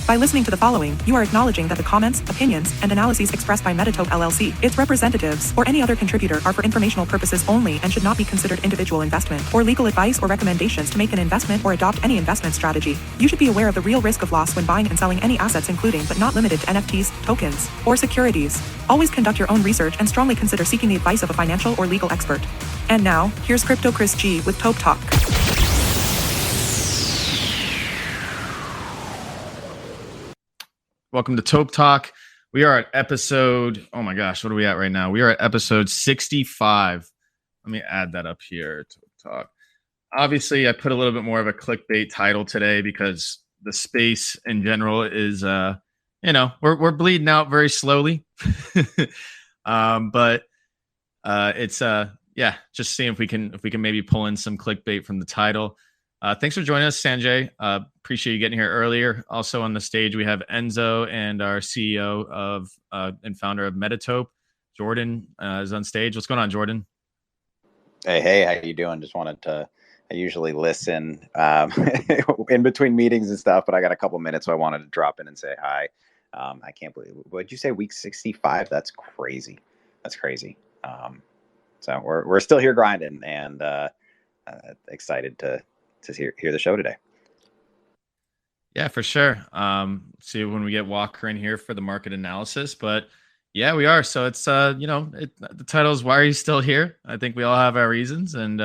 By listening to the following, you are acknowledging that the comments, opinions, and analyses expressed by Metatope LLC, its representatives, or any other contributor are for informational purposes only and should not be considered individual investment or legal advice or recommendations to make an investment or adopt any investment strategy. You should be aware of the real risk of loss when buying and selling any assets, including but not limited to NFTs, tokens, or securities. Always conduct your own research and strongly consider seeking the advice of a financial or legal expert. And now, here's Crypto Chris G with TopeTalk. Welcome to TopeTalk. We are at episode, oh my gosh, what are we at right now? We are at episode 65. Let me add that up here, TopeTalk. Obviously, I put a little bit more of a clickbait title today because the space in general is, we're bleeding out very slowly. But it's just seeing if we can maybe pull in some clickbait from the title. Thanks for joining us, Sanjay. Appreciate you getting here earlier. Also on the stage, we have Enzo and our CEO of and founder of Metatope, Jordan, is on stage. What's going on, Jordan? Hey, how you doing? Just wanted to. I usually listen in between meetings and stuff, but I got a couple minutes, so I wanted to drop in and say hi. I can't believe. What did you say? Week 65? That's crazy. So we're still here grinding and excited to hear the show today. Yeah, for sure. See when we get Walker in here for the market analysis, but yeah, we are. So it's the title is "Why Are You Still Here?" I think we all have our reasons, and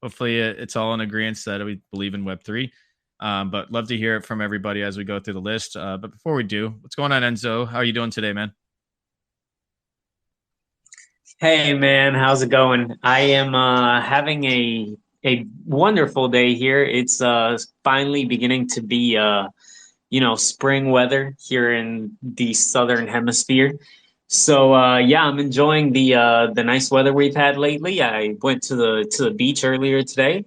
hopefully it's all in agreement that we believe in Web3. But love to hear it from everybody as we go through the list. But before we do, what's going on, Enzo? How are you doing today, man? Hey, man, how's it going? I am having a wonderful day here. It's finally beginning to be spring weather here in the southern hemisphere. So I'm enjoying the nice weather we've had lately. I went to the beach earlier today,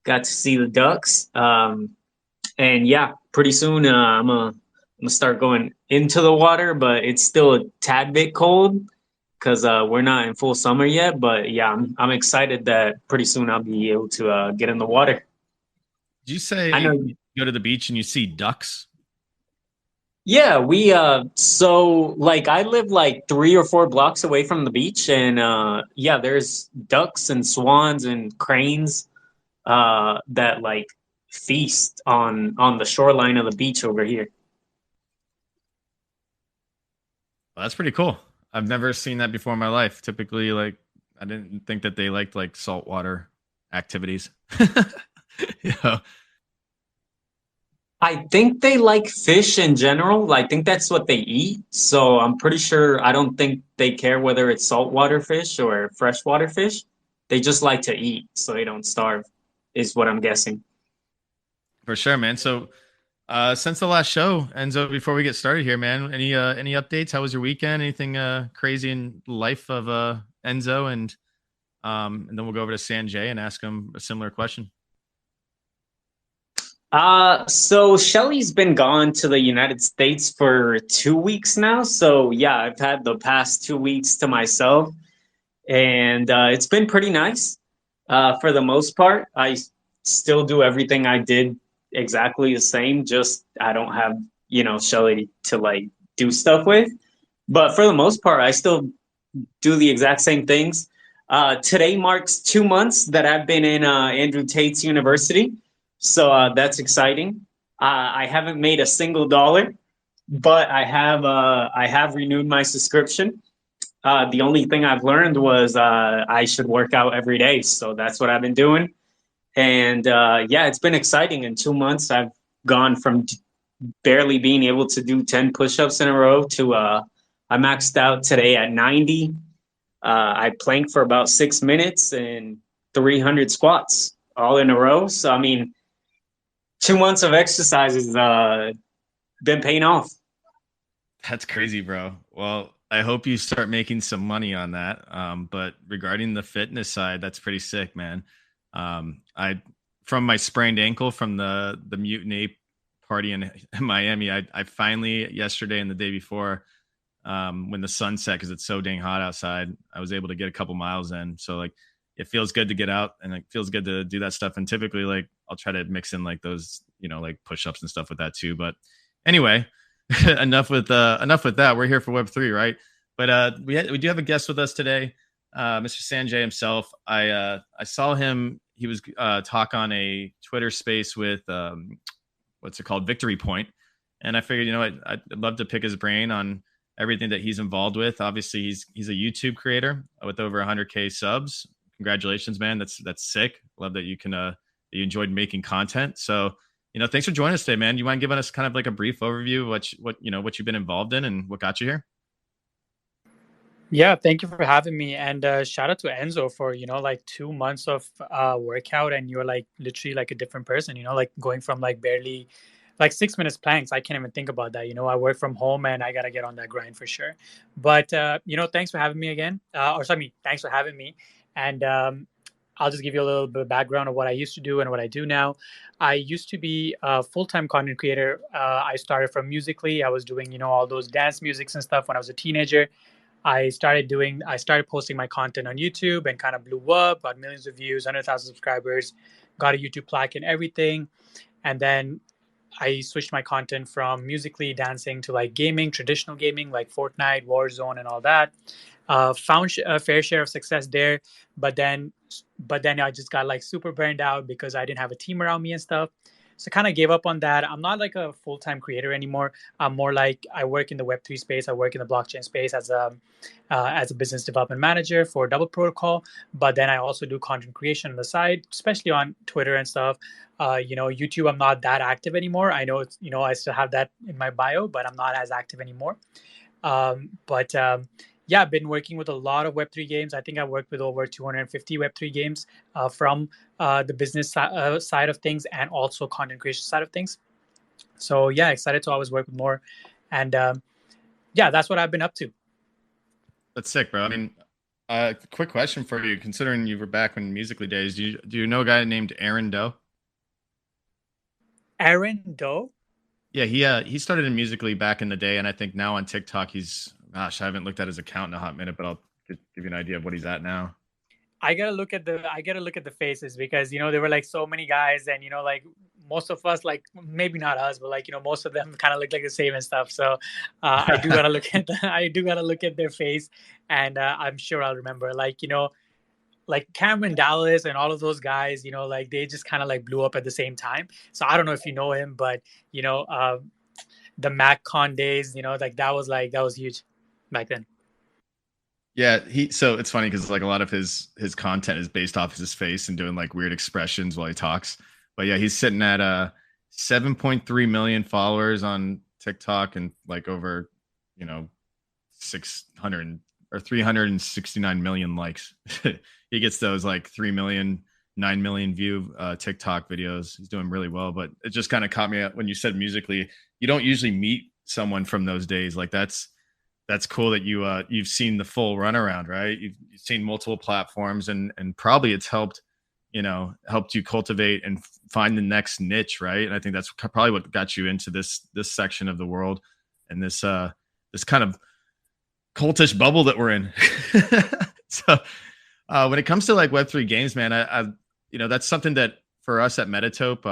got to see the ducks, and yeah, pretty soon I'm gonna start going into the water, but it's still a tad bit cold because we're not in full summer yet. But yeah, I'm excited that pretty soon I'll be able to get in the water. Did you say I know you go to the beach and you see ducks? Yeah, we so like I live like 3 or 4 blocks away from the beach, and there's ducks and swans and cranes that like feast on the shoreline of the beach over here. Well, that's pretty cool. I've never seen that before in my life. Typically, like I didn't think that they liked like saltwater activities. Yeah. I think they like fish in general. I think that's what they eat. So I'm pretty sure I don't think they care whether it's saltwater fish or freshwater fish. They just like to eat so they don't starve, is what I'm guessing. For sure, man. So since the last show, Enzo, before we get started here, man, any updates? How was your weekend? Anything crazy in life of Enzo? And then we'll go over to Sanjay and ask him a similar question. So Shelly's been gone to the United States for 2 weeks now. So yeah, I've had the past 2 weeks to myself, and it's been pretty nice. For the most part, I still do everything I did exactly the same. Just I don't have, Shelly to like do stuff with. But for the most part, I still do the exact same things. Today marks 2 months that I've been in Andrew Tate's university. So that's exciting. I haven't made a single dollar, but I have renewed my subscription. The only thing I've learned was I should work out every day. So that's what I've been doing. And it's been exciting. In 2 months, I've gone from barely being able to do 10 push-ups in a row to I maxed out today at 90. I planked for about 6 minutes and 300 squats all in a row. So, I mean, 2 months of exercise has been paying off. That's crazy, bro. Well, I hope you start making some money on that. But regarding the fitness side, that's pretty sick, man. From my sprained ankle from the Mutant Ape party in Miami, I finally yesterday and the day before, when the sun set, because it's so dang hot outside, I was able to get a couple miles in. So like it feels good to get out and it feels good to do that stuff. And typically like I'll try to mix in like those, like push-ups and stuff with that too. But anyway, enough with that. We're here for Web3, right? But we do have a guest with us today, Mr. Sanjay himself. I saw him. He was talk on a Twitter space with what's it called, Victory Point, and I figured, I'd love to pick his brain on everything that he's involved with. Obviously, he's a YouTube creator with over 100K subs. Congratulations, man. That's sick. Love that you enjoyed making content. So, thanks for joining us today, man. You mind giving us kind of like a brief overview of what you've been involved in and what got you here? Yeah, thank you for having me. And shout out to Enzo for, like 2 months of workout, and you're like literally like a different person, like going from like barely like 6 minutes planks. I can't even think about that. I work from home and I got to get on that grind for sure. But, thanks for having me again. Thanks for having me. And I'll just give you a little bit of background of what I used to do and what I do now. I used to be a full-time content creator. I started from Musically. I was doing, all those dance musics and stuff when I was a teenager. I started posting my content on YouTube and kind of blew up, got millions of views, 100,000 subscribers, got a YouTube plaque and everything. And then I switched my content from Musically dancing to like gaming, traditional gaming like Fortnite, Warzone, and all that. Found a fair share of success there, but then I just got like super burned out because I didn't have a team around me and stuff. So kind of gave up on that. I'm not like a full-time creator anymore. I'm more like I work in the Web3 space. I work in the blockchain space as a business development manager for Double Protocol. But then I also do content creation on the side, especially on Twitter and stuff. YouTube, I'm not that active anymore. I know it's, I still have that in my bio, but I'm not as active anymore. But yeah, I've been working with a lot of Web3 games. I think I worked with over 250 Web3 games from the business side of things and also content creation side of things. So yeah, excited to always work with more. And yeah, that's what I've been up to. That's sick, bro. I mean, quick question for you. Considering you were back in Musically days, do you know a guy named Aaron Doe? Aaron Doe? Yeah, he started in Musically back in the day, and I think now on TikTok I haven't looked at his account in a hot minute, but I'll give you an idea of what he's at now. I gotta look at the faces because there were like so many guys, and like most of us, like maybe not us, but like most of them kind of look like the same and stuff. So I do gotta look at their face, and I'm sure I'll remember. Like Cameron Dallas and all of those guys, like they just kind of like blew up at the same time. So I don't know if you know him, but the MacCon days, like that was huge back then. Yeah, so it's funny because like a lot of his content is based off his face and doing like weird expressions while he talks. But yeah, he's sitting at 7.3 million followers on TikTok and like over 600 or 369 million likes. He gets those like 3 million, 9 million view TikTok videos. He's doing really well. But it just kind of caught me up when you said Musically. You don't usually meet someone from those days. Like that's cool that you've seen the full runaround, right? You've seen multiple platforms, and probably it's helped you cultivate and find the next niche, right? And I think that's probably what got you into this section of the world and this kind of cultish bubble that we're in. So when it comes to like Web3 games, man, I that's something that for us at Metatope,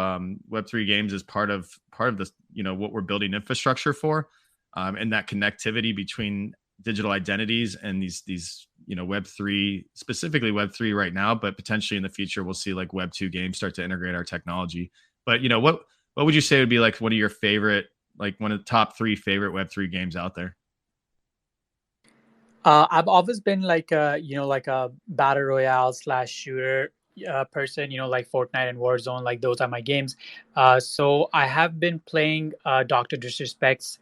Web3 games is part of this, what we're building infrastructure for. And that connectivity between digital identities and these Web3, specifically Web3 right now, but potentially in the future we'll see like Web2 games start to integrate our technology. But what would you say would be like one of your favorite, like one of the top 3 favorite Web3 games out there? I've always been like a battle royale / shooter person, like Fortnite and Warzone. Like those are my games. So I have been playing Dr. Disrespect's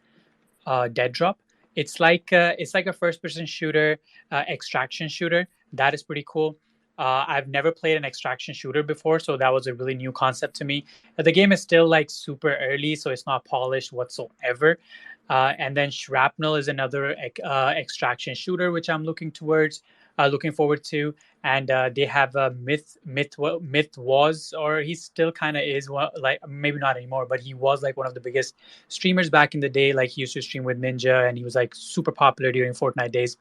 Dead Drop. It's like a first-person shooter, extraction shooter. That is pretty cool. I've never played an extraction shooter before, so that was a really new concept to me. The game is still like super early, so it's not polished whatsoever. And then Shrapnel is another extraction shooter, which I'm looking forward to. And they have Myth was, or he still kind of is, like maybe not anymore, but he was like one of the biggest streamers back in the day. Like he used to stream with Ninja, and he was like super popular during Fortnite days.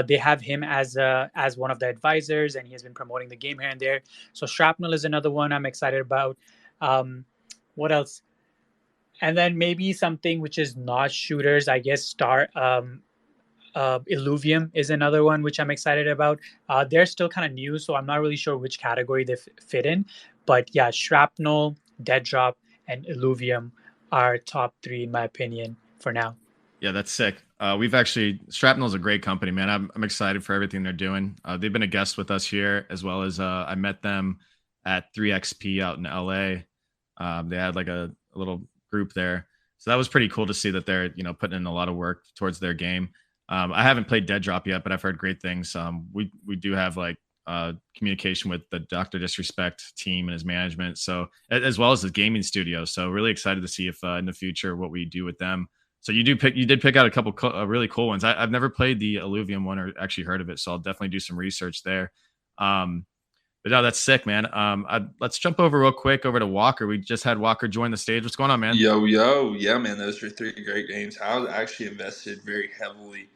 They have him as one of the advisors, and he has been promoting the game here and there. So Shrapnel is another one I'm excited about. What else? And then maybe something which is not shooters, I guess. Illuvium is another one which I'm excited about. They're still kind of new, so I'm not really sure which category they fit in. But yeah, Shrapnel, Dead Drop, and Illuvium are top three in my opinion for now. Yeah, that's sick. We've actually Shrapnel's a great company, man. I'm excited for everything they're doing. They've been a guest with us here, as well as I met them at 3XP out in LA. They had like a little group there, so that was pretty cool to see that they're putting in a lot of work towards their game. I haven't played Dead Drop yet, but I've heard great things. We do have like communication with the Dr. Disrespect team and his management, so as well as the gaming studio. So really excited to see if in the future what we do with them. So you did pick out a couple really cool ones. I've never played the Illuvium one or actually heard of it, so I'll definitely do some research there. But no, that's sick, man. Let's jump over real quick over to Walker. We just had Walker join the stage. What's going on, man? Yo, yeah, man. Those are three great games. I was actually invested very heavily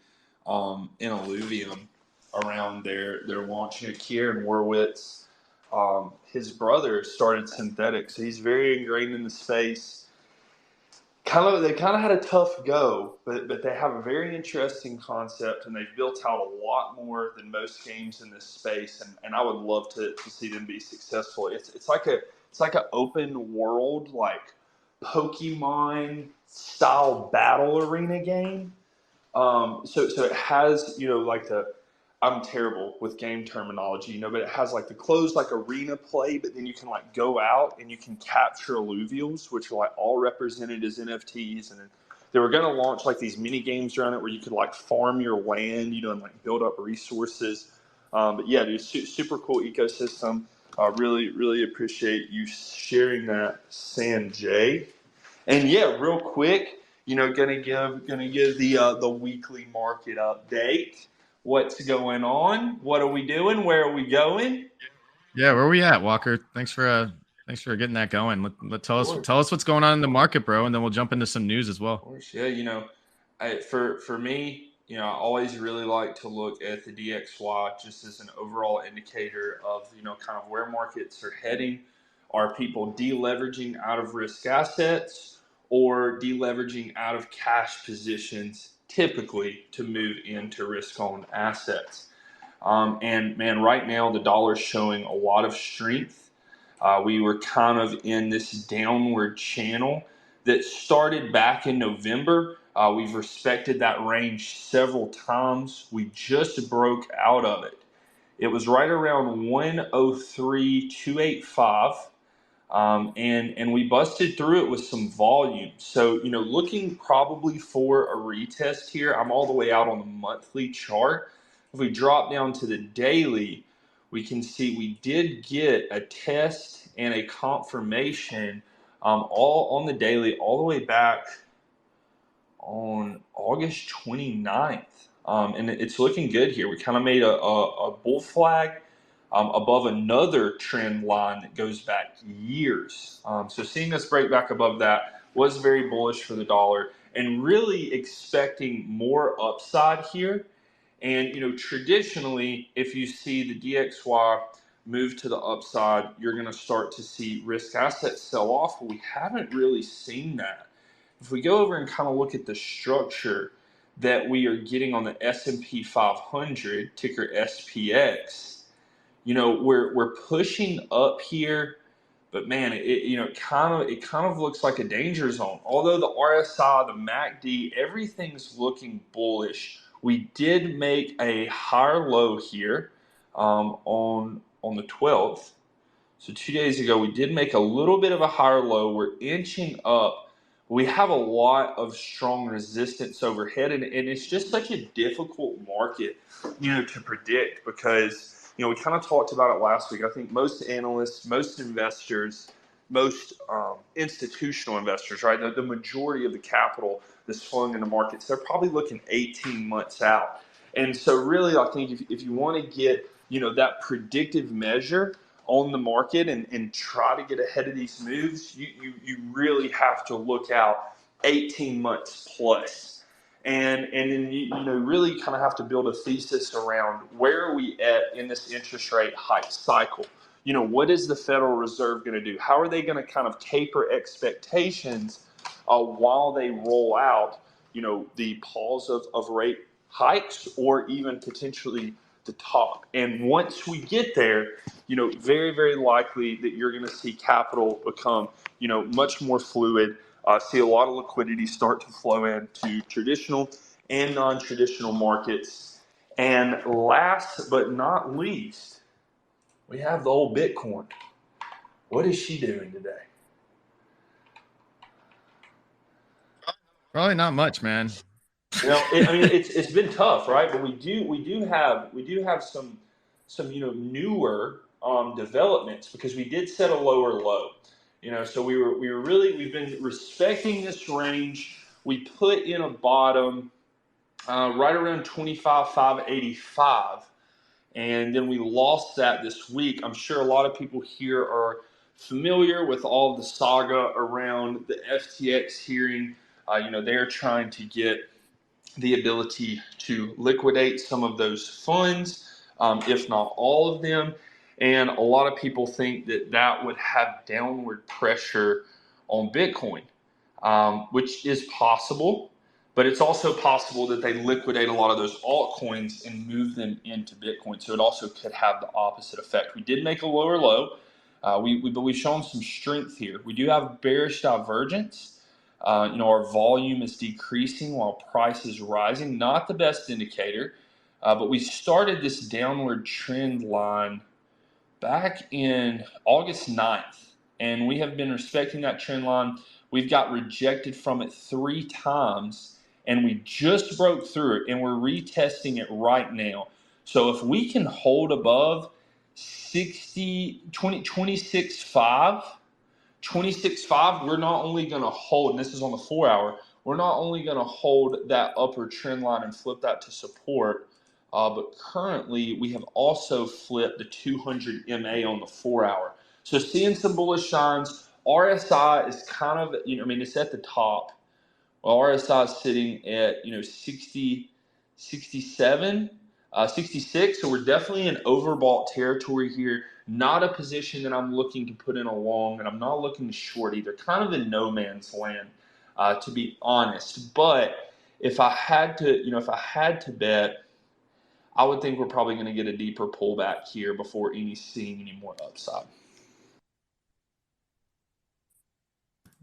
in Illuvium around their launch. Kieran Warwitz, his brother started Synthetic, so he's very ingrained in the space. They kind of had a tough go, but they have a very interesting concept, and they've built out a lot more than most games in this space. And I would love to see them be successful. It's like an open world, like Pokemon style battle arena game. So it has like I'm terrible with game terminology, but it has like the closed like arena play, but then you can like go out and you can capture alluvials, which are like all represented as NFTs. And then they were going to launch like these mini games around it where you could like farm your land, and like build up resources. But yeah, dude, super cool ecosystem. Really, really appreciate you sharing that, Sanjay. And yeah, real quick, gonna give the weekly market update. What's going on? What are we doing? Where are we going? Yeah, where are we at, Walker? Thanks for getting that going. Tell us what's going on in the market, bro, and then we'll jump into some news as well. Of course, yeah. For me, I always really like to look at the DXY just as an overall indicator of kind of where markets are heading. Are people deleveraging out of risk assets or deleveraging out of cash positions, typically to move into risk-on assets? And man, right now the dollar's showing a lot of strength. We were kind of in this downward channel that started back in November. We've respected that range several times. We just broke out of it. It was right around 103,285. And we busted through it with some volume. So, looking probably for a retest here. I'm all the way out on the monthly chart. If we drop down to the daily, we can see we did get a test and a confirmation all on the daily, all the way back on August 29th. And it's looking good here. We kind of made a bull flag above another trend line that goes back years. So seeing us break back above that was very bullish for the dollar, and really expecting more upside here. And traditionally, if you see the DXY move to the upside, you're going to start to see risk assets sell off. But we haven't really seen that. If we go over and kind of look at the structure that we are getting on the S&P 500, ticker SPX, we're pushing up here, but man, it kind of looks like a danger zone. Although the RSI, the MACD, everything's looking bullish. We did make a higher low here on the 12th. So 2 days ago, we did make a little bit of a higher low. We're inching up. We have a lot of strong resistance overhead, and it's just such a difficult market, to predict, because we kind of talked about it last week. I think most analysts, most investors, most institutional investors, right, the majority of the capital that's flowing into markets, they're probably looking 18 months out. And so really, I think if you want to get that predictive measure on the market and try to get ahead of these moves, you really have to look out 18 months plus. And then you really kind of have to build a thesis around where are we at in this interest rate hike cycle. What is the Federal Reserve going to do? How are they going to kind of taper expectations while they roll out, the pause of rate hikes or even potentially the top. And once we get there, very, very likely that you're going to see capital become, much more fluid, see a lot of liquidity start to flow into traditional and non-traditional markets. And last but not least, we have the old Bitcoin. What is she doing today? Probably not much, man. It's been tough, right? But we do have some newer developments, because we did set a lower low. So we've been respecting this range. We put in a bottom right around 25,585, and then we lost that this week. I'm sure a lot of people here are familiar with all the saga around the FTX hearing. They're trying to get the ability to liquidate some of those funds, if not all of them. And a lot of people think that would have downward pressure on Bitcoin, which is possible. But it's also possible that they liquidate a lot of those altcoins and move them into Bitcoin. So it also could have the opposite effect. We did make a lower low, but we've shown some strength here. We do have bearish divergence. Our volume is decreasing while price is rising. Not the best indicator, but we started this downward trend line back in August 9th, and we have been respecting that trend line. We've got rejected from it 3 times, and we just broke through it, and we're retesting it right now. So if we can hold above 26.5, we're not only going to hold, and this is on the 4-hour, we're not only going to hold that upper trend line and flip that to support, but currently we have also flipped the 200 MA on the 4-hour. So seeing some bullish signs. RSI is kind of, it's at the top. Well, RSI is sitting at, 60, 67, 66. So we're definitely in overbought territory here. Not a position that I'm looking to put in a long, and I'm not looking to short either. Kind of in no man's land, to be honest. But if I had to bet, I would think we're probably going to get a deeper pullback here before seeing any more upside.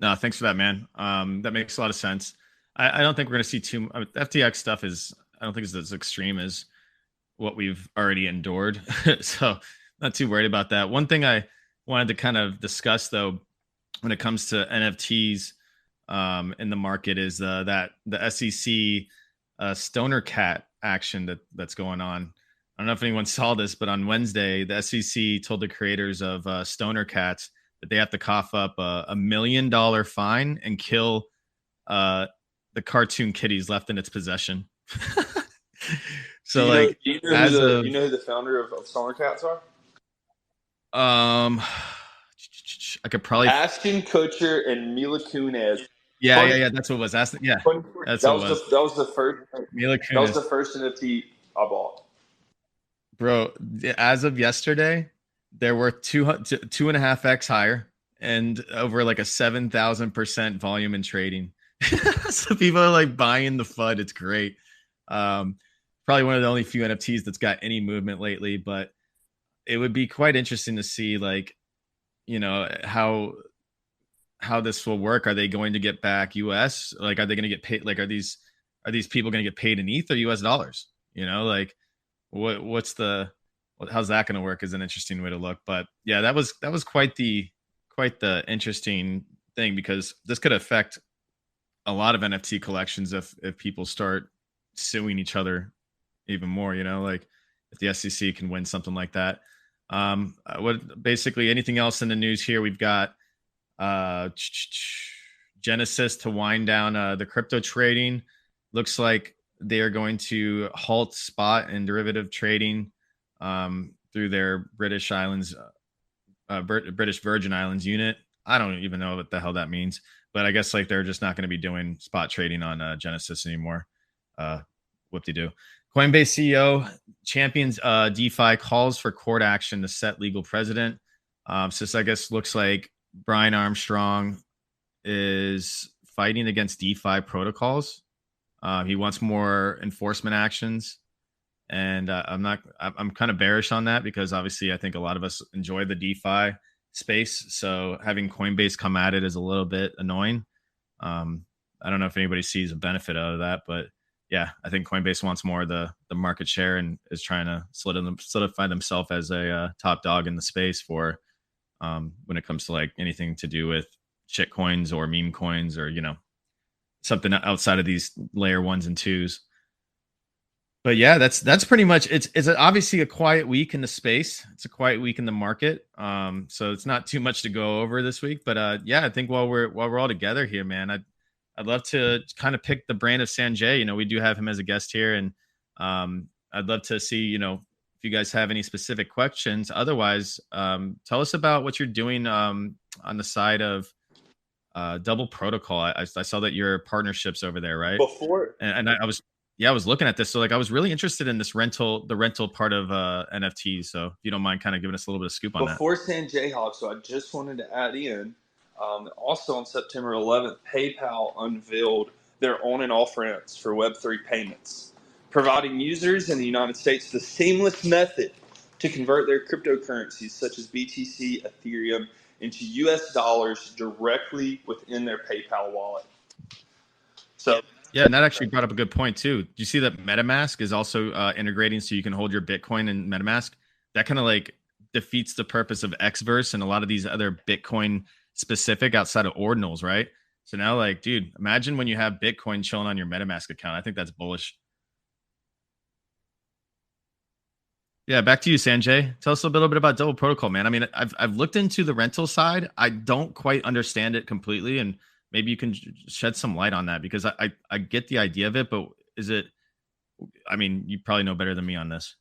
No, thanks for that, man. That makes a lot of sense. I don't think we're going to see too. FTX stuff is, I don't think it's as extreme as what we've already endured. So not too worried about that. One thing I wanted to kind of discuss, though, when it comes to NFTs in the market is that the SEC Stoner Cat action that's going on. I don't know if anyone saw this, but on Wednesday, the SEC told the creators of Stoner Cats that they have to cough up a $1 million fine and kill the cartoon kitties left in its possession. So, do you know who the founder of Stoner Cats are? I could probably Ashton Kutcher and Mila Kunis. Yeah. That's what it was. That's what it was. That was the first. Mila Kunis. That was the first NFT I bought. Bro, as of yesterday, there were 2.5x higher and over like a 7,000% volume in trading. So people are like buying the FUD. It's great. Probably one of the only few NFTs that's got any movement lately, but it would be quite interesting to see, like, how this will work. Are they going to get back US? Like, are they going to get paid? Like, are these people going to get paid in ETH or US dollars? Like how's that going to work is an interesting way to look. But yeah, that was quite the interesting thing, because this could affect a lot of NFT collections if people start suing each other even more, like if the SEC can win something like that. Basically anything else in the news here? We've got Genesis to wind down the crypto trading. Looks like they are going to halt spot and derivative trading through their British Virgin Islands unit. I don't even know what the hell that means, but I guess like they're just not going to be doing spot trading on Genesis anymore. Whoop-de-doo. Coinbase CEO champions DeFi, calls for court action to set legal precedent. So this, I guess, looks like Brian Armstrong is fighting against DeFi protocols. He wants more enforcement actions, and I'm kind of bearish on that because obviously I think a lot of us enjoy the DeFi space. So having Coinbase come at it is a little bit annoying. I don't know if anybody sees a benefit out of that, but yeah, I think Coinbase wants more of the market share and is trying to solidify themselves as a top dog in the space for when it comes to like anything to do with shit coins or meme coins or something outside of these layer ones and twos. But yeah, that's pretty much it's obviously a quiet week in the space. It's a quiet week in the market. So it's not too much to go over this week. But yeah, I think while we're all together here, man, I'd love to kind of pick the brand of Sanjay. We do have him as a guest here, and I'd love to see, if you guys have any specific questions. Otherwise, tell us about what you're doing on the side of Double Protocol. I saw that your partnerships over there, right? Before And I was looking at this. So like I was really interested in this the rental part of NFTs. So if you don't mind kind of giving us a little bit of scoop on that. Before Sanjay Hawk, so I just wanted to add in, also on September 11th, PayPal unveiled their on and off ramps for Web3 payments, providing users in the United States the seamless method to convert their cryptocurrencies such as BTC, Ethereum, into US dollars directly within their PayPal wallet. So yeah, and that actually brought up a good point too. Do you see that MetaMask is also integrating so you can hold your Bitcoin in MetaMask? That kind of like defeats the purpose of Xverse and a lot of these other Bitcoin specific outside of ordinals, right? So now, like, dude, imagine when you have Bitcoin chilling on your MetaMask account. I think that's bullish. Yeah, back to you, Sanjay. Tell us a little bit about Double Protocol, man. I mean, I've looked into the rental side. I don't quite understand it completely, and maybe you can shed some light on that because I get the idea of it, but is it? I mean, you probably know better than me on this.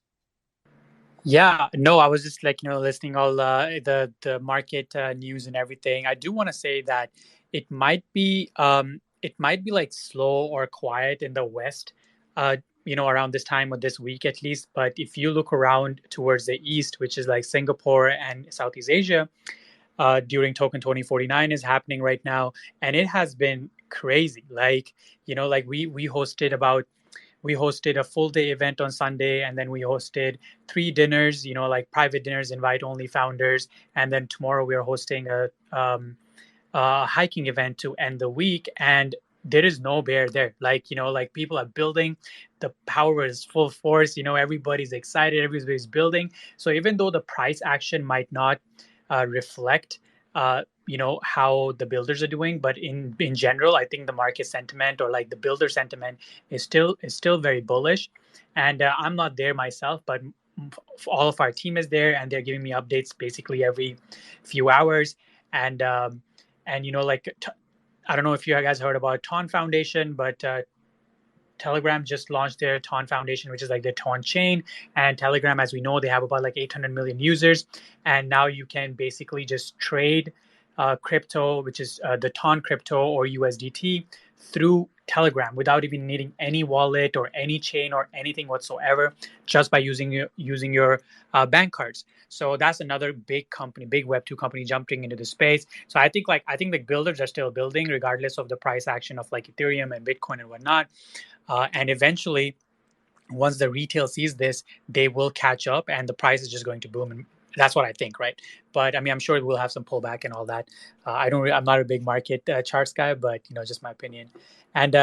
Yeah, no, I was just like, listening all the market news and everything. I do want to say that it might be like slow or quiet in the West, around this time or this week at least. But if you look around towards the East, which is like Singapore and Southeast Asia, during Token 2049 is happening right now, and it has been crazy. Like, like we hosted a full day event on Sunday, and then we hosted 3 dinners, like private dinners, invite only founders. And then tomorrow we are hosting a hiking event to end the week. And there is no bear there. Like, like people are building, the power is full force, everybody's excited, everybody's building. So even though the price action might not reflect, how the builders are doing, but in general, I think the market sentiment or like the builder sentiment is still very bullish. And I'm not there myself, but all of our team is there, and they're giving me updates basically every few hours. And like I don't know if you guys heard about Ton Foundation, but Telegram just launched their Ton Foundation, which is like their Ton chain. And Telegram, as we know, they have about like 800 million users. And now you can basically just trade crypto, which is the Ton crypto or USDT, through Telegram without even needing any wallet or any chain or anything whatsoever, just by using your bank cards. So that's another big company, big Web2 company jumping into the space. So I think the builders are still building regardless of the price action of like Ethereum and Bitcoin and whatnot. And eventually, once the retail sees this, they will catch up, and the price is just going to boom. And that's what I think, right? But I mean, I'm sure we'll have some pullback and all that. I'm not a big market charts guy, but just my opinion. And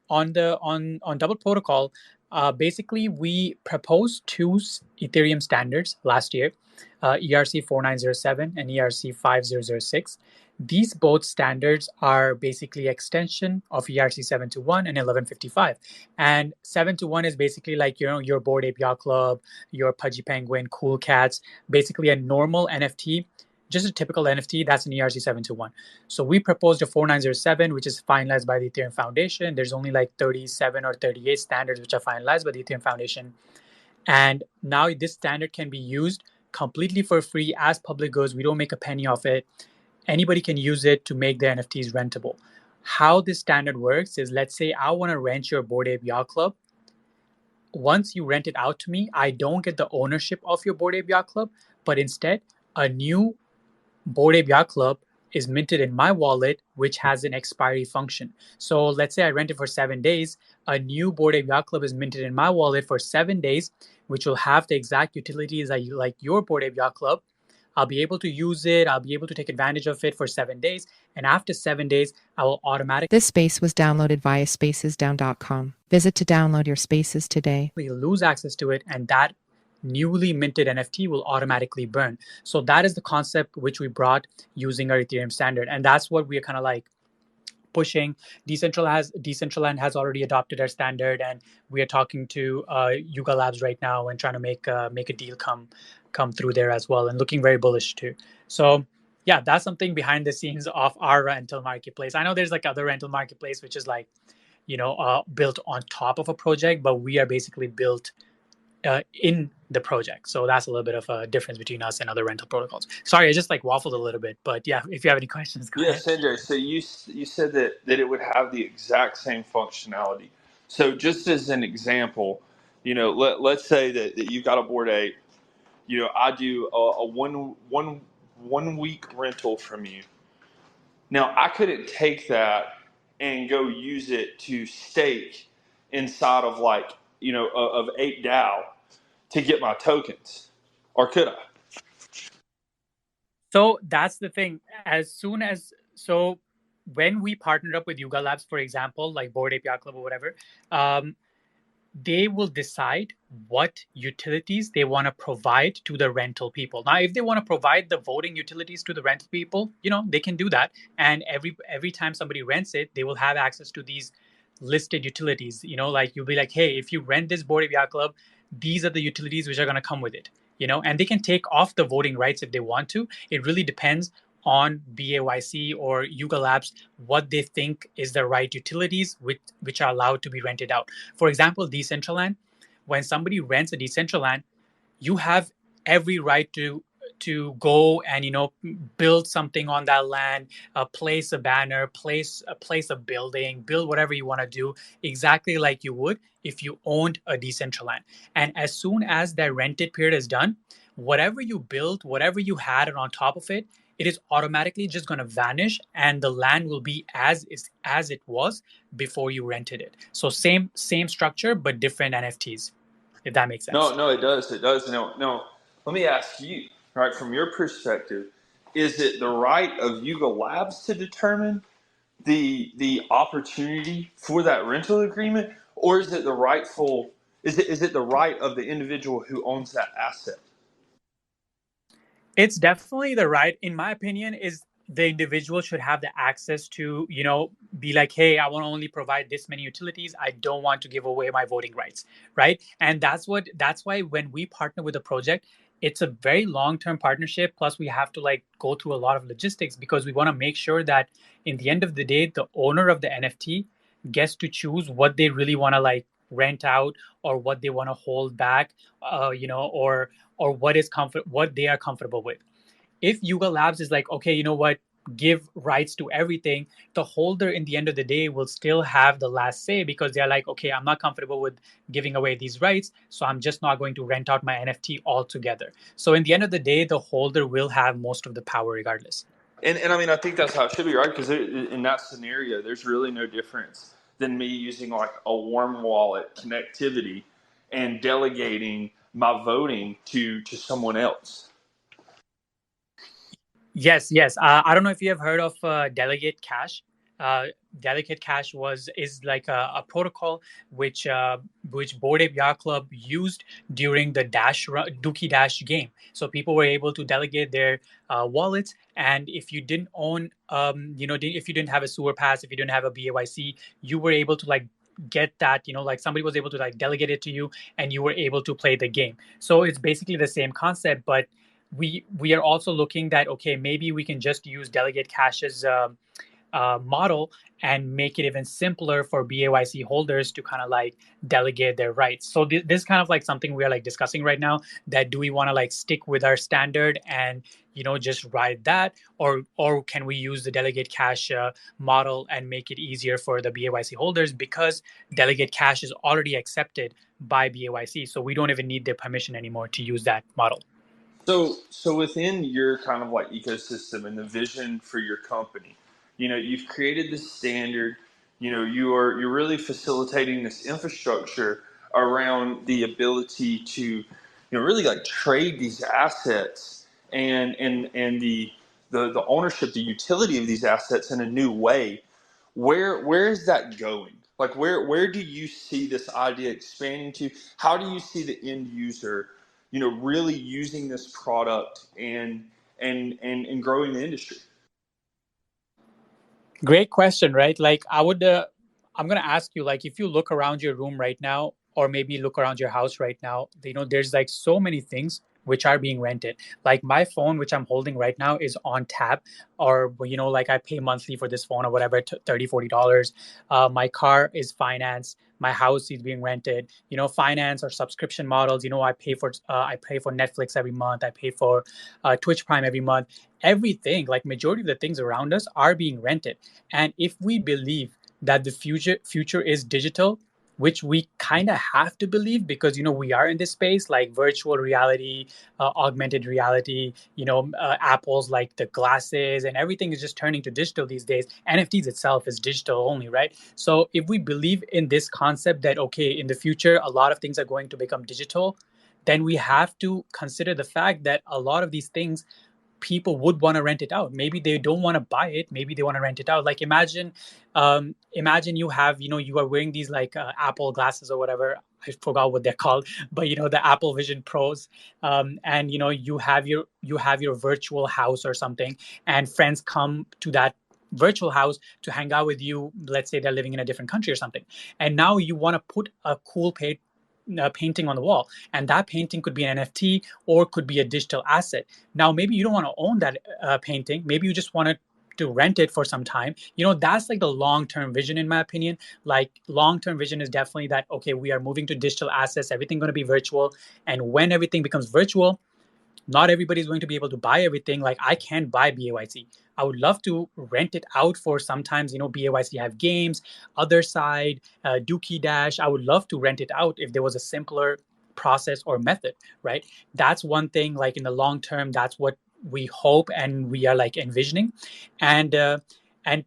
on Double Protocol, basically we proposed 2 Ethereum standards last year, ERC 4907 and ERC 5006. These both standards are basically extension of ERC 721 and 1155. And 721 is basically like your Bored Ape Yacht Club, your Pudgy Penguin, Cool Cats, basically a normal NFT, just a typical NFT that's an ERC 721. So we proposed a 4907, which is finalized by the Ethereum Foundation. There's only like 37 or 38 standards which are finalized by the Ethereum Foundation. And now this standard can be used completely for free as public goods. We don't make a penny off it. Anybody can use it to make their NFTs rentable. How this standard works is, let's say I want to rent your Bored Ape Yacht Club. Once you rent it out to me, I don't get the ownership of your Bored Ape Yacht Club, but instead a new Bored Ape Yacht Club is minted in my wallet, which has an expiry function. So let's say I rent it for 7 days. A new Bored Ape Yacht Club is minted in my wallet for 7 days, which will have the exact utilities like your Bored Ape Yacht Club. I'll be able to use it. I'll be able to take advantage of it for 7 days. And after 7 days, I will automatically This space was downloaded via spacesdown.com. Visit to download your spaces today. lose access to it, and that newly minted NFT will automatically burn. So that is the concept which we brought using our Ethereum standard. And that's what we're kind of like pushing. Decentraland has already adopted our standard, and we are talking to Yuga Labs right now and trying to make a deal come through there as well, and looking very bullish too. So yeah, that's something behind the scenes of our rental marketplace. I know there's like other rental marketplace which is like built on top of a project, but we are basically built in the project. So that's a little bit of a difference between us and other rental protocols. Sorry, I just like waffled a little bit, but yeah, if you have any questions, go ahead. Sanjay. So you said that it would have the exact same functionality. So just as an example, let's say that you've got a Bored Ape. I do a one week rental from you. Now I couldn't take that and go use it to stake inside of of 8DAO to get my tokens, or could I? So that's the thing. So when we partnered up with Yuga Labs, for example, like Bored Ape Yacht Club or whatever, they will decide what utilities they want to provide to the rental people. Now, if they want to provide the voting utilities to the rental people, they can do that. And every time somebody rents it, they will have access to these listed utilities. Like you'll be like, hey, if you rent this Bored Ape Yacht Club, these are the utilities which are going to come with it. And they can take off the voting rights if they want to. It really depends on BAYC or Yuga Labs what they think is the right utilities which are allowed to be rented out. For example, Decentraland, when somebody rents a Decentraland, you have every right to go and build something on that land, place a banner, place a building, build whatever you want to do, exactly like you would if you owned a Decentraland. And as soon as that rented period is done, whatever you built, whatever you had on top of it, it is automatically just going to vanish, and the land will be as it was before you rented it. So same structure but different NFTs, if that makes sense. No, it does. It does. No. Let me ask you, right, from your perspective, is it the right of Yuga Labs to determine the opportunity for that rental agreement, or is it the right of the individual who owns that asset? It's definitely the right, in my opinion, is the individual should have the access to, be like, hey, I want to only provide this many utilities. I don't want to give away my voting rights, right? And that's why when we partner with a project, it's a very long-term partnership. Plus, we have to like go through a lot of logistics because we want to make sure that in the end of the day, the owner of the NFT gets to choose what they really want to like rent out or what they want to hold back, or what they are comfortable with. If Yuga Labs is like, okay, you know what, give rights to everything, the holder in the end of the day will still have the last say because they're like, okay, I'm not comfortable with giving away these rights, so I'm just not going to rent out my NFT altogether. So in the end of the day, the holder will have most of the power regardless. And I mean, I think that's how it should be, right? Because in that scenario, there's really no difference than me using like a warm wallet connectivity and delegating my voting to someone else. Yes. I don't know if you have heard of Delegate Cash. Delegate Cash is like a protocol which Bored Ape Yacht Club used during the Dookie Dash game. So people were able to delegate their wallets, and if you didn't own, if you didn't have a sewer pass, if you didn't have a BAYC, you were able to like get that, like somebody was able to like delegate it to you, and you were able to play the game. So it's basically the same concept, but we are also looking that, okay, maybe we can just use Delegate Cash's model and make it even simpler for BAYC holders to kind of like delegate their rights. So this is kind of like something we are like discussing right now, that do we want to like stick with our standard and just ride that, or can we use the Delegate Cash model and make it easier for the BAYC holders, because Delegate Cash is already accepted by BAYC, so we don't even need their permission anymore to use that model. So within your kind of like ecosystem and the vision for your company, you've created this standard. You're really facilitating this infrastructure around the ability to, really like trade these assets and the ownership, the utility of these assets in a new way. Where is that going? Like where do you see this idea expanding to? How do you see the end user, really using this product and growing the industry? Great question, right? Like I'm gonna ask you, like, if you look around your room right now, or maybe look around your house right now, there's like so many things which are being rented. Like my phone, which I'm holding right now, is on tap, or like I pay monthly for this phone or whatever, $30-$40. My car is financed. My house is being rented. Finance or subscription models. I pay for Netflix every month. I pay for Twitch Prime every month. Everything, like majority of the things around us, are being rented. And if we believe that the future is digital, which we kind of have to believe, because we are in this space, like virtual reality, augmented reality, Apple's like the glasses, and everything is just turning to digital these days. NFTs itself is digital only, right? So if we believe in this concept that, okay, in the future a lot of things are going to become digital, then we have to consider the fact that a lot of these things people would want to rent it out. Maybe they don't want to buy it. Maybe they want to rent it out. Like imagine you are wearing these like Apple glasses or whatever. I forgot what they're called, but the Apple Vision Pros, and you have your virtual house or something, and friends come to that virtual house to hang out with you. Let's say they're living in a different country or something, and now you want to put a cool painting on the wall, and that painting could be an NFT or could be a digital asset. Now, maybe you don't want to own that painting. Maybe you just want to rent it for some time. That's like the long-term vision, in my opinion. Like long-term vision is definitely that, okay, we are moving to digital assets, everything going to be virtual. And when everything becomes virtual, not everybody's going to be able to buy everything. Like I can't buy BAYC. I would love to rent it out for sometimes, BAYC have games, other side, Dookie Dash. I would love to rent it out if there was a simpler process or method, right? That's one thing, like in the long term, that's what we hope and we are like envisioning. And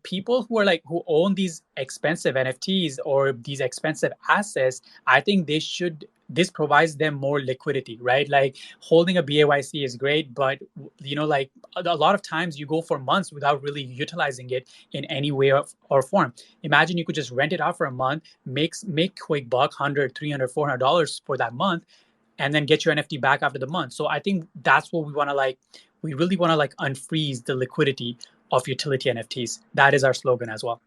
people who own these expensive NFTs or these expensive assets, I think this provides them more liquidity, right? Like holding a BAYC is great, but like a lot of times you go for months without really utilizing it in any way or form. Imagine you could just rent it out for a month, make quick buck, 100, 300, $400 for that month, and then get your NFT back after the month. So I think that's what we really want to like unfreeze the liquidity of utility NFTs. That is our slogan as well.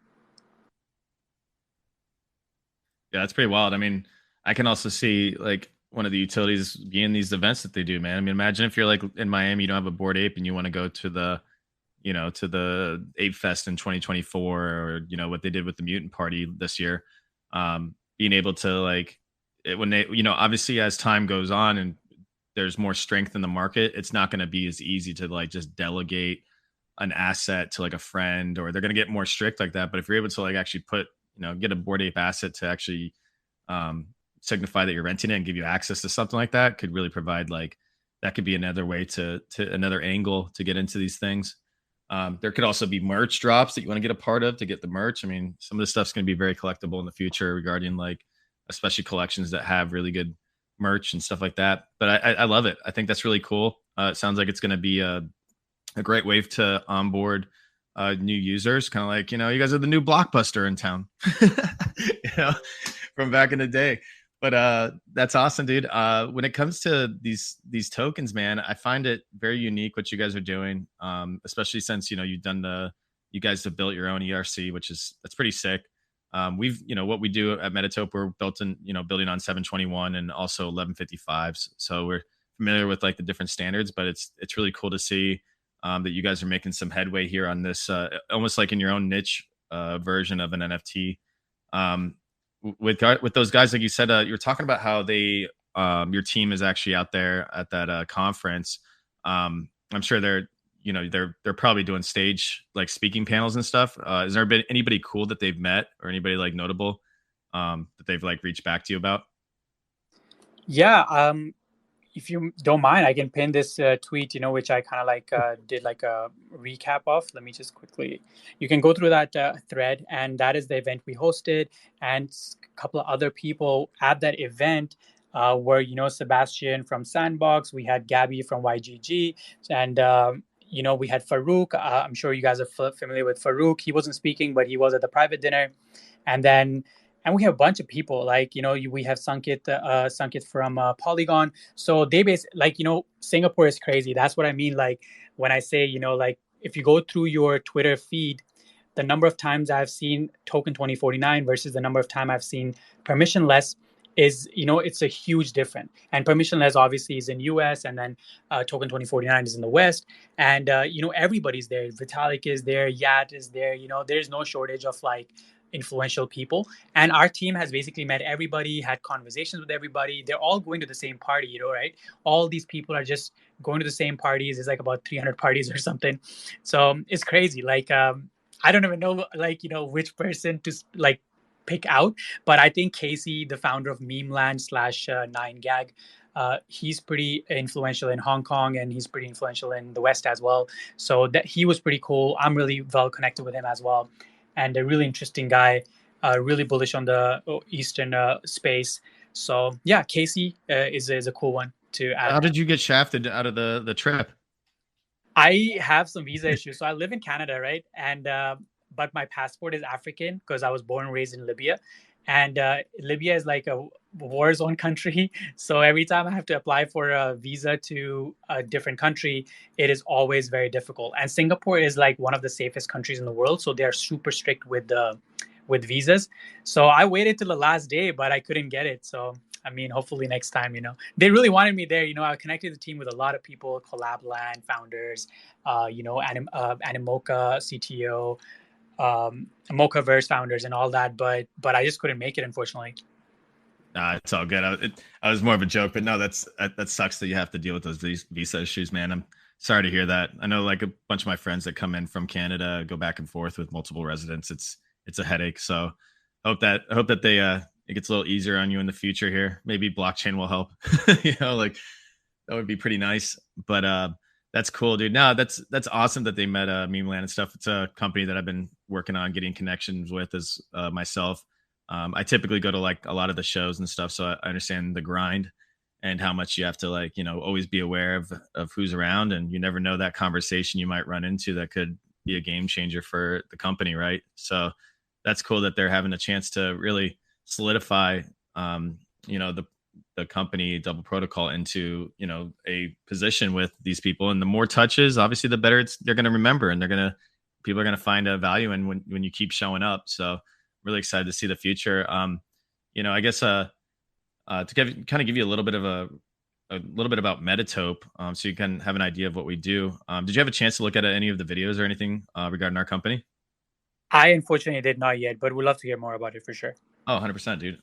Yeah, that's pretty wild. I mean, I can also see like one of the utilities being these events that they do, man. I mean, imagine if you're like in Miami, you don't have a Bored Ape, and you want to go to the Ape Fest in 2024, or what they did with the Mutant Party this year. Being able to like when they, obviously as time goes on and there's more strength in the market, it's not going to be as easy to like just delegate an asset to like a friend, or they're going to get more strict like that. But if you're able to like actually get a Bored Ape asset to actually signify that you're renting it and give you access to something like that, could really provide like that could be another way to another angle to get into these things. There could also be merch drops that you want to get a part of to get the merch. I mean, some of this stuff's going to be very collectible in the future regarding like, especially collections that have really good merch and stuff like that. But I love it. I think that's really cool. It sounds like it's going to be a great wave to onboard new users. Kind of like, you guys are the new Blockbuster in town, from back in the day. But that's awesome, dude. When it comes to these tokens, man, I find it very unique what you guys are doing, especially since you guys have built your own ERC, that's pretty sick. We've what we do at Metatope, we're building on 721 and also 1155s, so we're familiar with like the different standards. But it's really cool to see that you guys are making some headway here on this, almost like in your own niche version of an NFT. With those guys, like you said, you were talking about how your team is actually out there at that conference. I'm sure they're probably doing stage like speaking panels and stuff. Has there been anybody cool that they've met, or anybody like notable that they've like reached back to you about? Yeah, if you don't mind, I can pin this tweet, which I kind of like did like a recap of. Let me just quickly. You can go through that thread, and that is the event we hosted, and a couple of other people at that event were, Sebastian from Sandbox. We had Gabby from YGG, and we had Farouk. I'm sure you guys are familiar with Farouk. He wasn't speaking, but he was at the private dinner, and then. And we have a bunch of people like, we have Sankit from Polygon. So they Singapore is crazy. That's what I mean. Like when I say, like if you go through your Twitter feed, the number of times I've seen token 2049 versus the number of time I've seen permissionless is, it's a huge difference. And permissionless obviously is in US, and then token 2049 is in the West. And, everybody's there. Vitalik is there. Yat is there. There's no shortage of like influential people, and our team has basically met everybody, had conversations with everybody. They're all going to the same party, right? All these people are just going to the same parties. It's like about 300 parties or something. So it's crazy. Like I don't even know like which person to like pick out, but I think Casey, the founder of Memeland slash 9gag, he's pretty influential in Hong Kong, and he's pretty influential in the West as well. So that he was pretty cool. I'm really well connected with him as well, and a really interesting guy, really bullish on the Eastern space. So yeah, Casey is a cool one to add. How did you get shafted out of the trip? I have some visa issues. So I live in Canada, right? And but my passport is African because I was born and raised in Libya, and Libya is like a war zone country. So every time I have to apply for a visa to a different country, it is always very difficult. And Singapore is like one of the safest countries in the world, so they are super strict with visas. So I waited till the last day, but I couldn't get it. So I mean, hopefully next time, they really wanted me there. I connected the team with a lot of people, Collabland founders, Animoca CTO, Mochaverse founders, and all that. But I just couldn't make it, unfortunately. It's all good. I was more of a joke, but no, that sucks that you have to deal with those visa issues, man. I'm sorry to hear that. I know like a bunch of my friends that come in from Canada go back and forth with multiple residents. It's a headache. So I hope that they it gets a little easier on you in the future here. Maybe blockchain will help. Like that would be pretty nice. But that's cool, dude. No, that's awesome that they met Memeland and stuff. It's a company that I've been working on getting connections with as myself. I typically go to like a lot of the shows and stuff, so I understand the grind and how much you have to like, always be aware of who's around, and you never know that conversation you might run into that could be a game changer for the company, right? So that's cool that they're having a chance to really solidify, the company Double Protocol into, a position with these people. And the more touches, obviously, the better they're going to remember, and people are going to find a value in when you keep showing up. So really excited to see the future. I guess to kind of give you a little bit about Metatope, so you can have an idea of what we do. Did you have a chance to look at any of the videos or anything regarding our company? I unfortunately did not yet, but we'd love to hear more about it for sure. Oh, 100%, dude.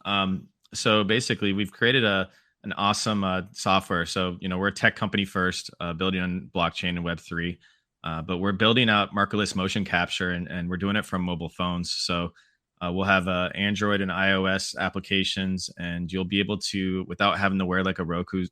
So basically, we've created an awesome software. So, we're a tech company first, building on blockchain and Web3, but we're building out markerless motion capture, and we're doing it from mobile phones. So we'll have Android and iOS applications, and you'll be able to, without having to wear like a Roku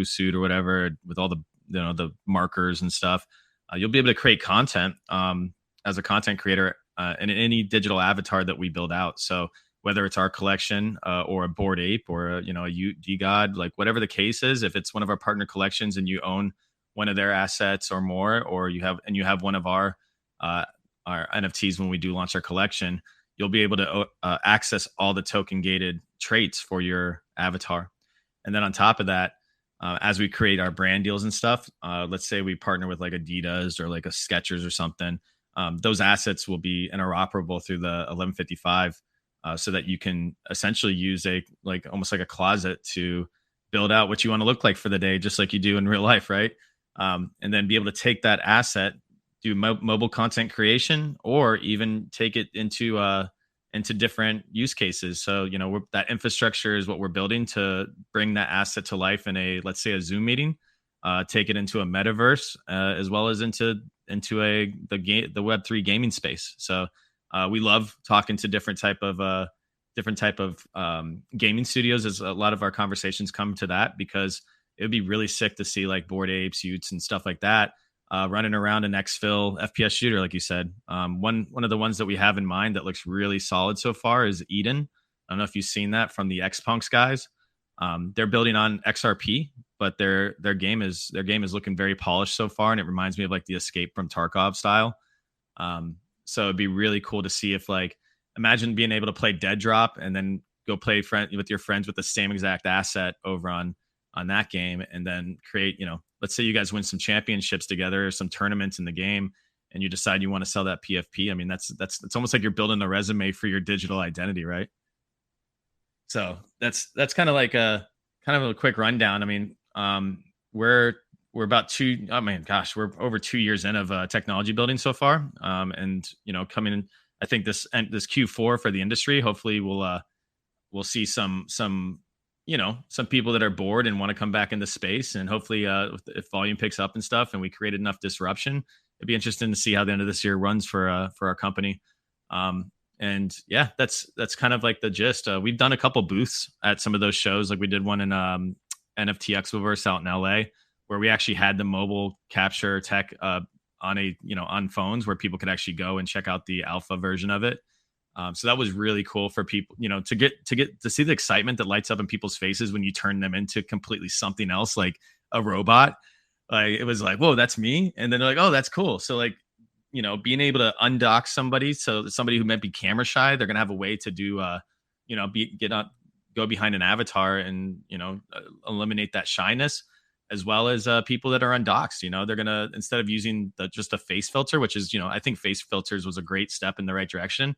suit or whatever, with all the the markers and stuff, you'll be able to create content as a content creator in any digital avatar that we build out. So whether it's our collection or a Bored Ape or a DGod, like whatever the case is, if it's one of our partner collections and you own one of their assets or more, or you have one of our NFTs when we do launch our collection, you'll be able to access all the token gated traits for your avatar. And then on top of that, as we create our brand deals and stuff, let's say we partner with like Adidas or like a Skechers or something, those assets will be interoperable through the 1155. So that you can essentially use almost like a closet to build out what you want to look like for the day, just like you do in real life, right? And then be able to take that asset, do mobile content creation, or even take it into different use cases. So that infrastructure is what we're building to bring that asset to life in let's say a Zoom meeting, take it into a metaverse, as well as into the Web3 gaming space. So we love talking to different type of gaming studios, as a lot of our conversations come to that, because it would be really sick to see like Bored Apes, Utes, and stuff like that running around an exfil FPS shooter, like you said. One of the ones that we have in mind that looks really solid so far is Eden. I don't know if you've seen that from the Xpunks guys. They're building on XRP, but their game is looking very polished so far, and it reminds me of like the Escape from Tarkov style. So it'd be really cool to see if like imagine being able to play Dead Drop and then go play with your friends with the same exact asset over on that game, and then create, let's say you guys win some championships together or some tournaments in the game, and you decide you want to sell that PFP. I mean, that's it's almost like you're building a resume for your digital identity, right? So that's kind of like a quick rundown. I mean, we're about we're over 2 years in of technology building so far. And coming in, I think this Q4 for the industry, hopefully we'll see some people that are bored and want to come back into space, and hopefully if volume picks up and stuff and we create enough disruption, it'd be interesting to see how the end of this year runs for our company. And yeah, that's kind of like the gist. We've done a couple booths at some of those shows. Like we did one in NFT Expoverse out in LA, where we actually had the mobile capture tech on phones where people could actually go and check out the alpha version of it. So that was really cool for people, to get to see the excitement that lights up in people's faces when you turn them into completely something else, like a robot. Like it was like, whoa, that's me. And then they're like, oh, that's cool. So like, being able to undock somebody, so somebody who might be camera shy, they're gonna have a way to do, go behind an avatar and eliminate that shyness, as well as people that are undoxed. They're gonna, instead of using just a face filter, which is I think face filters was a great step in the right direction.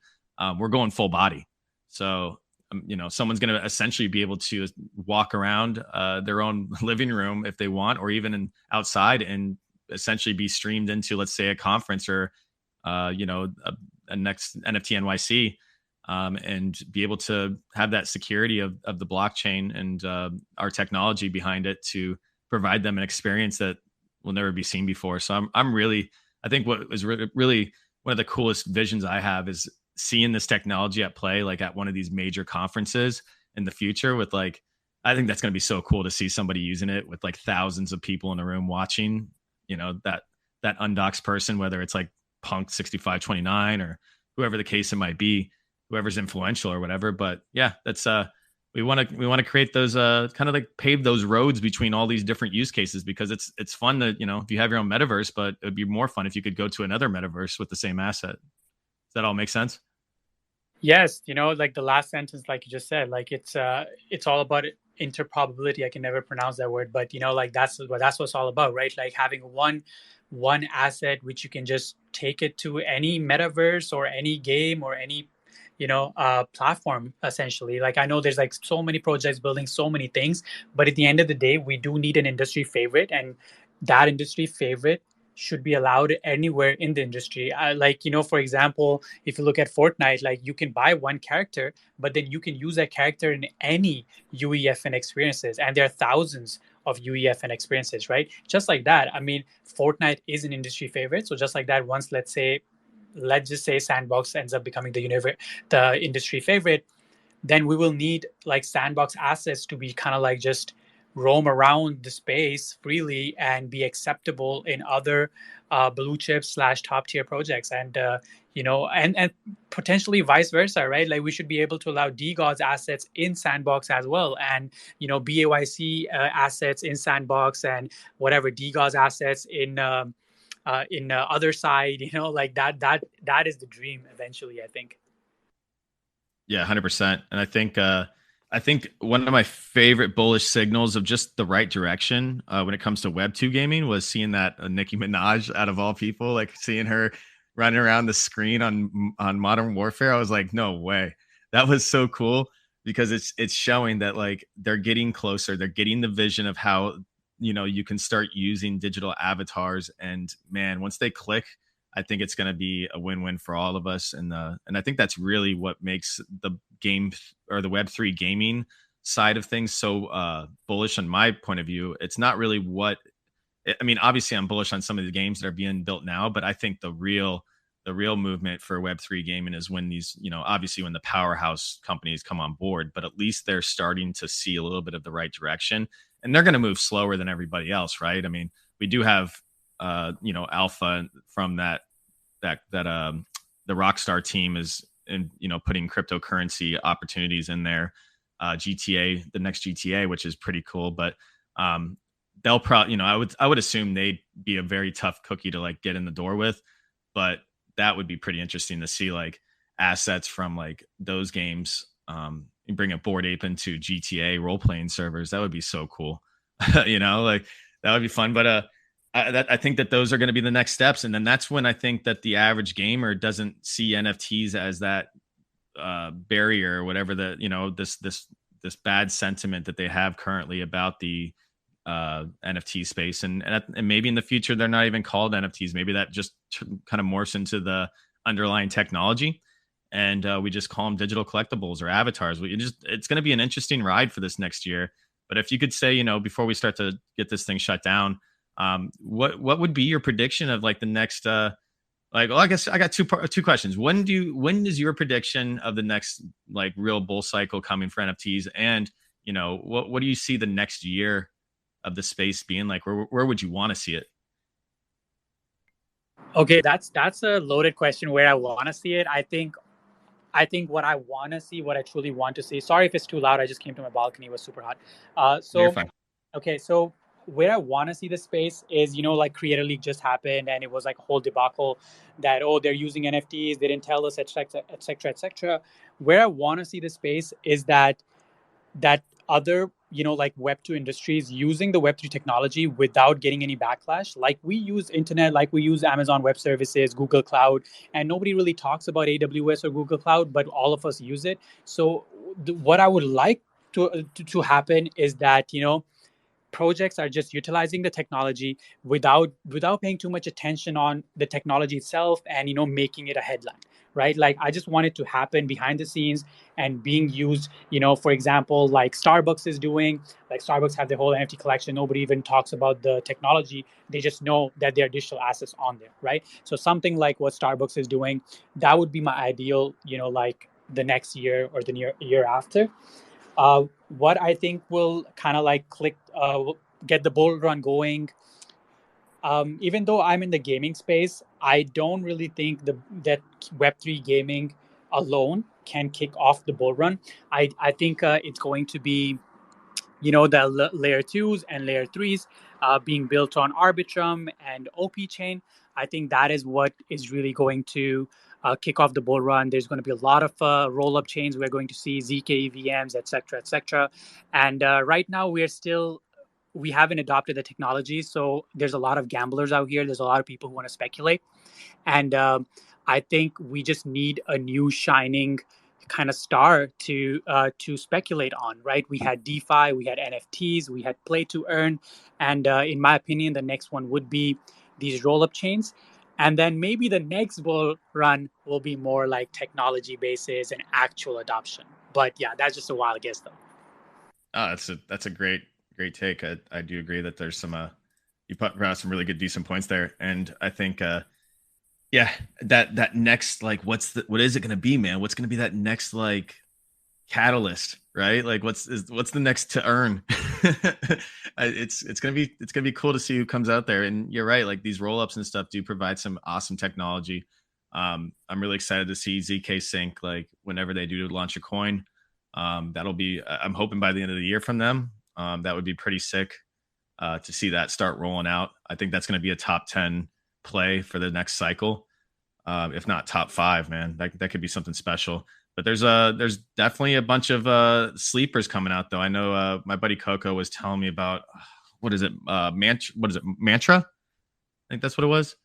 We're going full body, so someone's gonna essentially be able to walk around their own living room if they want, or even outside, and essentially be streamed into, let's say, a conference or a next NFT NYC, and be able to have that security of the blockchain and our technology behind it to provide them an experience that will never be seen before. So I think what was really one of the coolest visions I have is seeing this technology at play, like at one of these major conferences in the future with like, I think that's going to be so cool to see somebody using it with like thousands of people in the room watching, that undoxed person, whether it's like Punk 6529 or whoever the case it might be, whoever's influential or whatever. But yeah, that's we want to create those kind of like pave those roads between all these different use cases, because it's fun that if you have your own metaverse, but it would be more fun if you could go to another metaverse with the same asset. Does that all make sense? Yes, like the last sentence, like you just said, like it's all about interprobability. I can never pronounce that word, but like that's what it's all about, right? Like having one asset which you can just take it to any metaverse or any game or any platform, essentially. Like I know there's like so many projects building so many things, but at the end of the day, we do need an industry favorite, and that industry favorite should be allowed anywhere in the industry. Like, for example, if you look at Fortnite, like you can buy one character, but then you can use that character in any UEFN experiences. And there are thousands of UEFN experiences, right? Just like that. I mean, Fortnite is an industry favorite. So just like that, once let's just say Sandbox ends up becoming the industry favorite, then we will need like Sandbox assets to be kind of like just roam around the space freely and be acceptable in other blue chip / top tier projects, and and potentially vice versa, right? Like we should be able to allow DGOD's assets in Sandbox as well, and BAYC assets in Sandbox, and whatever DGOD's assets in other side, like that is the dream eventually, I think. Yeah, 100%. And I think one of my favorite bullish signals of just the right direction when it comes to Web2 gaming was seeing that Nicki Minaj, out of all people, like seeing her running around the screen on Modern Warfare. I was like, no way. That was so cool, because it's showing that like they're getting closer. They're getting the vision of how you can start using digital avatars, and man, once they click, I think it's going to be a win-win for all of us. And I think that's really what makes the game or the Web3 gaming side of things so bullish on my point of view. It's not really obviously I'm bullish on some of the games that are being built now, but I think the real movement for Web3 gaming is when these, obviously when the powerhouse companies come on board, but at least they're starting to see a little bit of the right direction. and they're going to move slower than everybody else, right? I mean, we do have alpha from the Rockstar team is in putting cryptocurrency opportunities in there. GTA, the next GTA, which is pretty cool, but they'll probably, I would assume they'd be a very tough cookie to like get in the door with, but that would be pretty interesting to see like assets from like those games, and bring a Bored Ape into GTA role playing servers. That would be so cool. Like that would be fun. But I think that those are going to be the next steps, and then that's when I think that the average gamer doesn't see NFTs as that barrier or whatever, this bad sentiment that they have currently about the NFT space, and maybe in the future they're not even called NFTs. Maybe that just kind of morphs into the underlying technology, and we just call them digital collectibles or avatars. It's going to be an interesting ride for this next year. But if you could say, before we start to get this thing shut down, what would be your prediction of like the next? I guess I got two questions. When is your prediction of the next like real bull cycle coming for NFTs? And what do you see the next year of the space being like? Where would you want to see it? Okay, that's a loaded question. Where I want to see it, I think what I want to see, what I truly want to see. Sorry if it's too loud. I just came to my balcony. It was super hot. You're fine. Okay, so where I want to see the space is, like Creator League just happened, and it was like a whole debacle that, oh, they're using NFTs, they didn't tell us, etc., etc., etc. Where I want to see the space is that other, like Web2 industries using the Web3 technology without getting any backlash. Like we use internet, like we use Amazon Web Services, Google Cloud, and nobody really talks about AWS or Google Cloud, but all of us use it. So what I would like to happen is that, projects are just utilizing the technology without paying too much attention on the technology itself, and making it a headline, right? Like I just want it to happen behind the scenes and being used, for example, like Starbucks is doing. Like Starbucks have their whole NFT collection. Nobody even talks about the technology. They just know that there are digital assets on there, right? So something like what Starbucks is doing, that would be my ideal, like the next year or the year after. What I think will kind of like get the bull run going. Even though I'm in the gaming space, I don't really think that Web3 gaming alone can kick off the bull run. I think it's going to be, the layer 2s and layer 3s being built on Arbitrum and OP chain. I think that is what is really going to kick off the bull run. There's going to be a lot of roll-up chains. We're going to see ZK EVMs, et cetera, et cetera. And right now we haven't adopted the technology. So there's a lot of gamblers out here. There's a lot of people who want to speculate. And I think we just need a new shining kind of star to speculate on, right? We had DeFi, we had NFTs, we had play to earn, and in my opinion, the next one would be these roll-up chains. And then maybe the next bull run will be more like technology bases and actual adoption. But yeah, that's just a wild guess, though. Oh, that's a great take. I do agree that there's some you put out some really good decent points there, and I think yeah, that next like what is it going to be, man? What's going to be that next like catalyst, right? Like what's the next to earn? It's gonna be cool to see who comes out there. And you're right, like these roll ups and stuff do provide some awesome technology. I'm really excited to see ZK Sync like whenever they do launch a coin. That'll be I'm hoping by the end of the year from them. That would be pretty sick to see that start rolling out. I think that's going to be a top 10 play for the next cycle, if not top 5, man. That could be something special. But there's definitely a bunch of sleepers coming out, though. I know my buddy Coco was telling me about what is it, Mantra? I think that's what it was.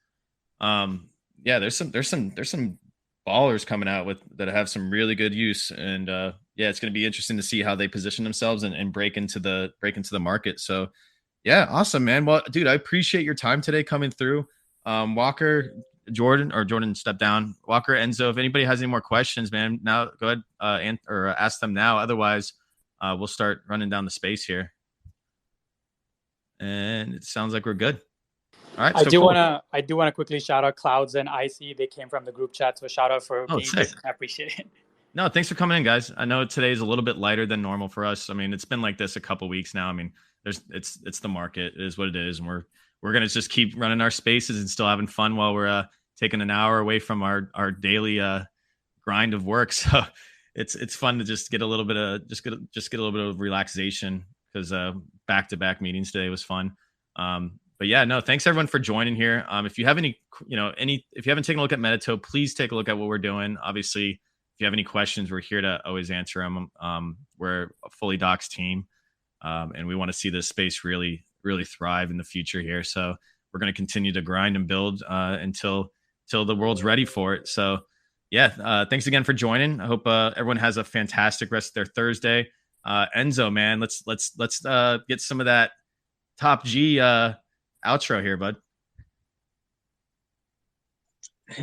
Yeah, there's some ballers coming out with that have some really good use, and yeah, it's going to be interesting to see how they position themselves and break into the market. So yeah, awesome, man. Well, dude, I appreciate your time today coming through. Walker, Jordan stepped down. Walker, Enzo, if anybody has any more questions, man, now go ahead or ask them now. Otherwise, we'll start running down the space here. And it sounds like we're good. All right. I do want to quickly shout out Clouds and Icy. They came from the group chat, so shout out for being sick. here. I appreciate it. No, thanks for coming in, guys. I know today's a little bit lighter than normal for us. I mean, it's been like this a couple weeks now. I mean, it's the market. It is what it is, and we're gonna just keep running our spaces and still having fun while we're taking an hour away from our daily grind of work. So it's fun to just get a little bit of just get a little bit of relaxation because back to back meetings today was fun. But yeah, no, thanks everyone for joining here. If you have any, if you haven't taken a look at Metatope, please take a look at what we're doing. Obviously, if you have any questions, we're here to always answer them. We're a fully docs team, and we want to see this space really, really thrive in the future here. So we're going to continue to grind and build until the world's ready for it. So yeah, thanks again for joining. I hope everyone has a fantastic rest of their Thursday. Enzo, man, let's get some of that top G outro here, bud.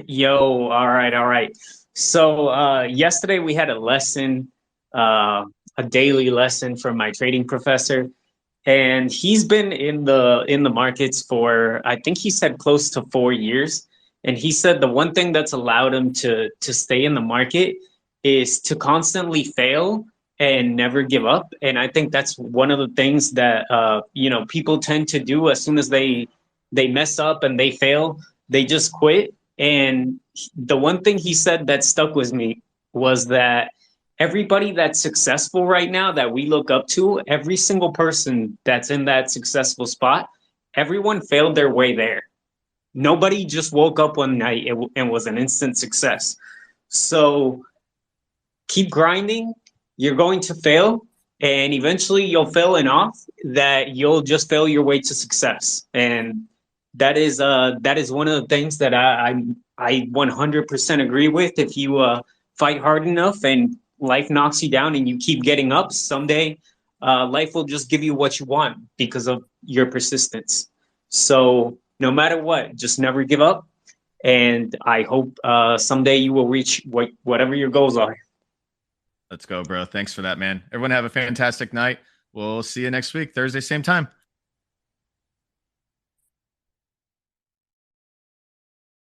Yo, all right. So yesterday we had a lesson, a daily lesson from my trading professor, and he's been in the markets for, I think he said, close to 4 years. And he said the one thing that's allowed him to stay in the market is to constantly fail and never give up. And I think that's one of the things that people tend to do as soon as they mess up and they fail, they just quit. And the one thing he said that stuck with me was that everybody that's successful right now that we look up to, every single person that's in that successful spot, everyone failed their way there. Nobody just woke up one night and was an instant success. So keep grinding. You're going to fail, and eventually you'll fail enough that you'll just fail your way to success. And that is one of the things that I 100% agree with. If you fight hard enough and life knocks you down and you keep getting up, someday life will just give you what you want because of your persistence. So no matter what, just never give up. And I hope someday you will reach whatever your goals are. Let's go, bro. Thanks for that, man. Everyone have a fantastic night. We'll see you next week, Thursday, same time.